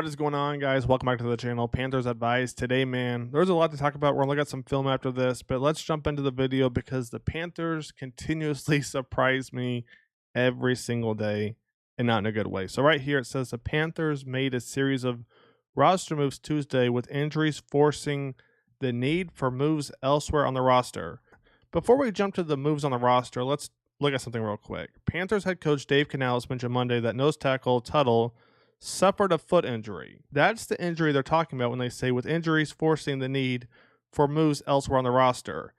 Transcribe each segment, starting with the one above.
What is going on, guys? Welcome back to the channel. Panthers Advice. Today, man, there's a lot to talk about. We're going to look at some film after this, but let's jump into the video because the Panthers continuously surprise me every single day and not in a good way. So right here, it says the Panthers made a series of roster moves Tuesday with injuries forcing the need for moves elsewhere on the roster. Before we jump to the moves on the roster, let's look at something real quick. Panthers head coach Dave Canales mentioned Monday that nose tackle Tuttle suffered a foot injury. That's the injury they're talking about when they say with injuries forcing the need for moves elsewhere on the roster.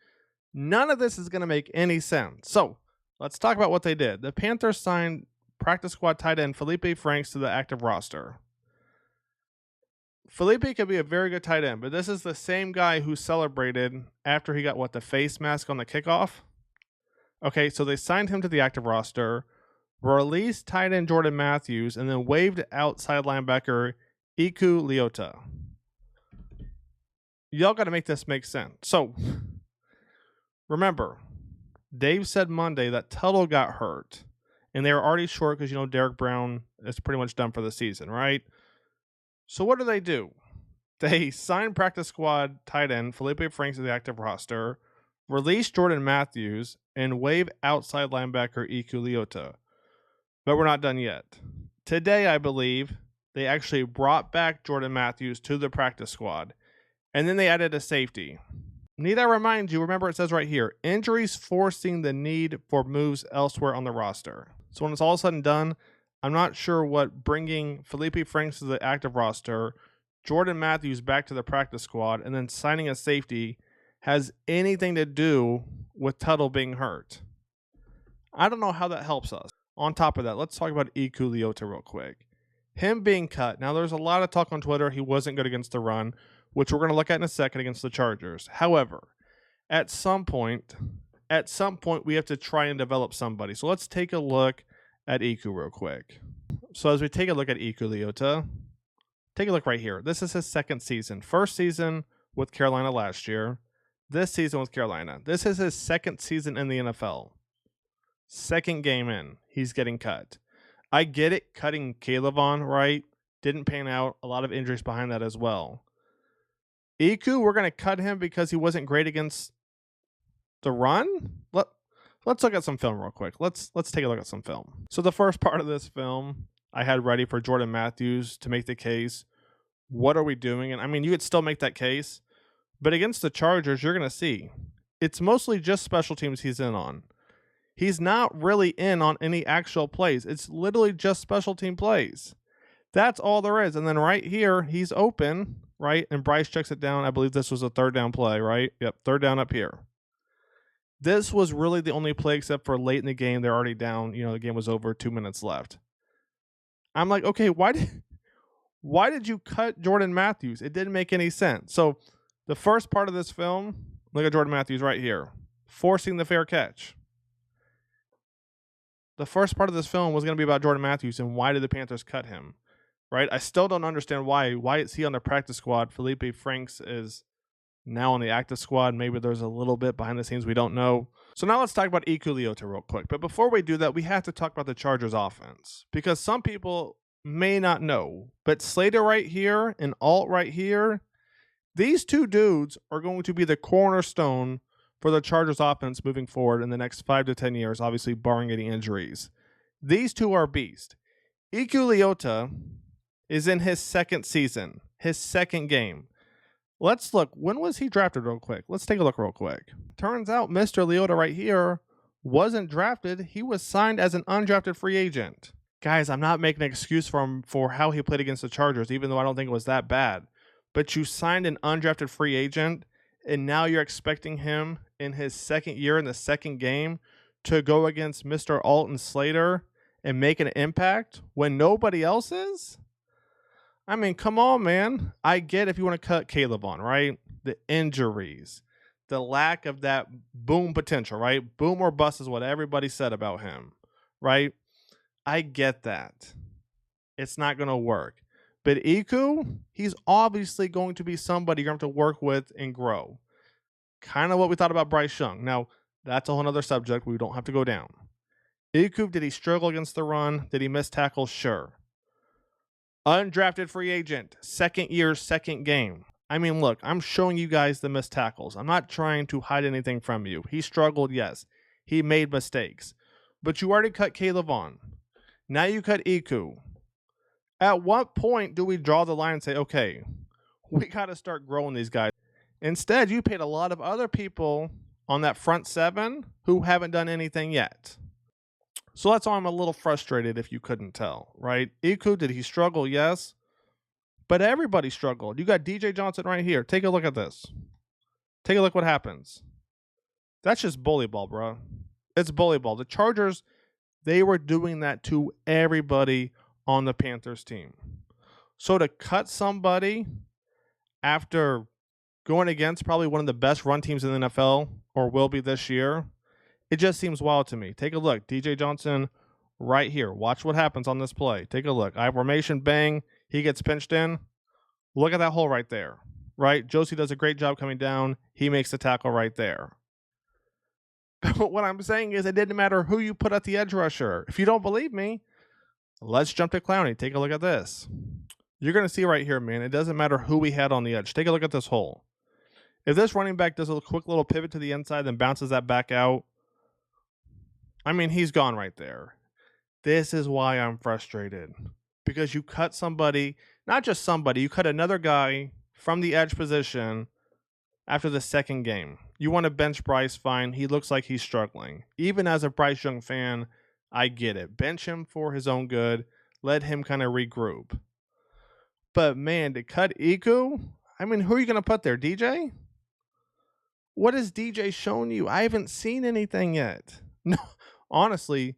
None of this is going to make any sense. So let's talk about what they did. The Panthers signed practice squad tight end Felipe Franks to the active roster. Felipe could be a very good tight end, but this is the same guy who celebrated after he got the face mask on the kickoff. Okay, so they signed him to the active roster, released tight end Jordan Mathews, and then waived outside linebacker Leota. Y'all got to make this make sense. So, remember, Dave said Monday that Tuttle got hurt, and they were already short because, Derek Brown is pretty much done for the season, right? So what do? They signed practice squad tight end Felipe Franks to the active roster, released Jordan Mathews, and waive outside linebacker Leota. But we're not done yet. Today, I believe, they actually brought back Jordan Mathews to the practice squad, and then they added a safety. Need I remind you, remember it says right here, injuries forcing the need for moves elsewhere on the roster. So when it's all said and done, I'm not sure what bringing Felipe Franks to the active roster, Jordan Mathews back to the practice squad, and then signing a safety has anything to do with Tuttle being hurt. I don't know how that helps us. On top of that, let's talk about Leota real quick. Him being cut. Now, there's a lot of talk on Twitter he wasn't good against the run, which we're going to look at in a second against the Chargers. However, at some point, we have to try and develop somebody. So let's take a look at real quick. So as we take a look at Leota, take a look right here. This is his second season. First season with Carolina last year. This season with Carolina. This is his second season in the NFL. Second game in, he's getting cut. I get it, cutting Caleb on, right? Didn't pan out. A lot of injuries behind that as well. we're going to cut him because he wasn't great against the run? Let's look at some film real quick. Let's take a look at some film. So the first part of this film, I had ready for Jordan Mathews to make the case. What are we doing? And I mean, you could still make that case. But against the Chargers, you're going to see. It's mostly just special teams he's in on. He's not really in on any actual plays. It's literally just special team plays. That's all there is. And then right here, he's open, right? And Bryce checks it down. I believe this was a third down play, right? Yep, third down up here. This was really the only play except for late in the game. They're already down. The game was over, 2 minutes left. I'm like, okay, why did you cut Jordan Mathews? It didn't make any sense. So the first part of this film, look at Jordan Mathews right here, forcing the fair catch. The first part of this film was going to be about Jordan Mathews and why did the Panthers cut him, right? I still don't understand why. Why is he on the practice squad? Felipe Franks is now on the active squad. Maybe there's a little bit behind the scenes we don't know. So now let's talk about Leota real quick. But before we do that, we have to talk about the Chargers offense because some people may not know. But Slater right here and Alt right here, these two dudes are going to be the cornerstone for the Chargers offense moving forward in the next 5 to 10 years, obviously barring any injuries. These two are beasts. Leota is in his second season, his second game. Let's look. When was he drafted real quick? Let's take a look real quick. Turns out Mr. Leota right here wasn't drafted. He was signed as an undrafted free agent. Guys, I'm not making an excuse for him for how he played against the Chargers, even though I don't think it was that bad. But you signed an undrafted free agent, and now you're expecting him in his second year in the second game to go against Mr. Alton Slater and make an impact when nobody else is? I mean, come on, man. I get if you want to cut Caleb on, right? The injuries, the lack of that boom potential, right? Boom or bust is what everybody said about him, right? I get that. It's not going to work. But he's obviously going to be somebody you're going to have to work with and grow. Kind of what we thought about Bryce Young. Now, that's a whole other subject. We don't have to go down. Did he struggle against the run? Did he miss tackles? Sure. Undrafted free agent, second year, second game. I mean, look, I'm showing you guys the missed tackles. I'm not trying to hide anything from you. He struggled, yes. He made mistakes. But you already cut Caleb Vaughn. Now you cut Iku. At what point do we draw the line and say, okay, we got to start growing these guys? Instead, you paid a lot of other people on that front seven who haven't done anything yet. So that's why I'm a little frustrated if you couldn't tell, right? Iku, did he struggle? Yes. But everybody struggled. You got DJ Johnson right here. Take a look at this. Take a look what happens. That's just bully ball, bro. It's bully ball. The Chargers, they were doing that to everybody on the Panthers team. So to cut somebody after going against probably one of the best run teams in the NFL, or will be this year, it just seems wild to me. Take a look. DJ Johnson right here. Watch what happens on this play. Take a look. I formation, bang. He gets pinched in. Look at that hole right there, right? Josie does a great job coming down. He makes the tackle right there. But what I'm saying is it didn't matter who you put at the edge rusher. If you don't believe me, let's jump to Clowney. Take a look at this. You're going to see right here, man, it doesn't matter who we had on the edge. Take a look at this hole. If this running back does a quick little pivot to the inside and bounces that back out, I mean, he's gone right there. This is why I'm frustrated. Because you cut somebody, not just somebody, you cut another guy from the edge position after the second game. You want to bench Bryce, fine. He looks like he's struggling. Even as a Bryce Young fan, I get it. Bench him for his own good. Let him kind of regroup. But man, to cut Iku, I mean, who are you going to put there? DJ? What has DJ shown you? I haven't seen anything yet. No, honestly,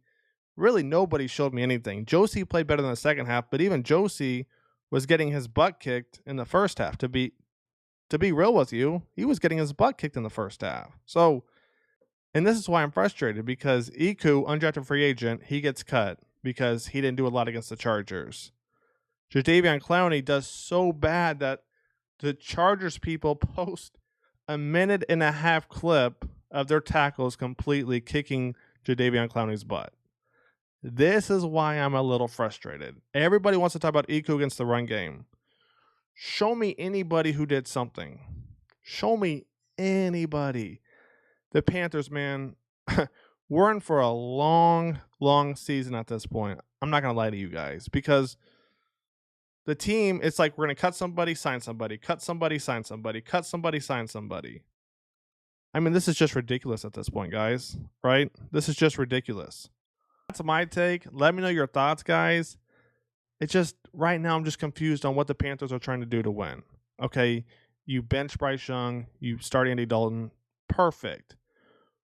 really nobody showed me anything. Josie played better in the second half, but even Josie was getting his butt kicked in the first half. To be real with you, he was getting his butt kicked in the first half. So, and this is why I'm frustrated, because Iku, undrafted free agent, he gets cut because he didn't do a lot against the Chargers. Jadeveon Clowney does so bad that the Chargers people post a 1.5-minute clip of their tackles completely kicking Jadeveon Clowney's butt. This is why I'm a little frustrated. Everybody wants to talk about Iku against the run game. Show me anybody who did something. Show me anybody. The Panthers, man, we're in for a long, long season at this point. I'm not going to lie to you guys, because the team, it's like we're going to cut somebody, sign somebody, cut somebody, sign somebody, cut somebody, sign somebody. I mean, this is just ridiculous at this point, guys, right? This is just ridiculous. That's my take. Let me know your thoughts, guys. It's just, right now, I'm just confused on what the Panthers are trying to do to win. Okay, you bench Bryce Young, you start Andy Dalton, perfect.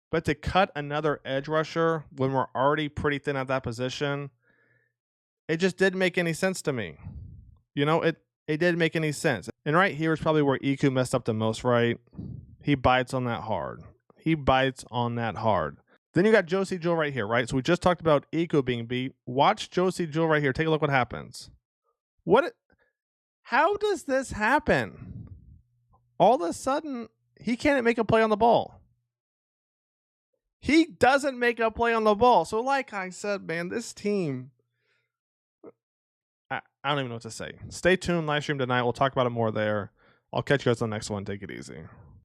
But to cut another edge rusher when we're already pretty thin at that position, it just didn't make any sense to me. You know, it didn't make any sense. And right here is probably where Iku messed up the most, right? He bites on that hard. He bites on that hard. Then you got Josie Jewell right here, right? So we just talked about Iku being beat. Watch Josie Jewell right here. Take a look what happens. How does this happen? All of a sudden, he can't make a play on the ball. He doesn't make a play on the ball. So like I said, man, this team, I don't even know what to say. Stay tuned. Live stream tonight. We'll talk about it more there. I'll catch you guys on the next one. Take it easy.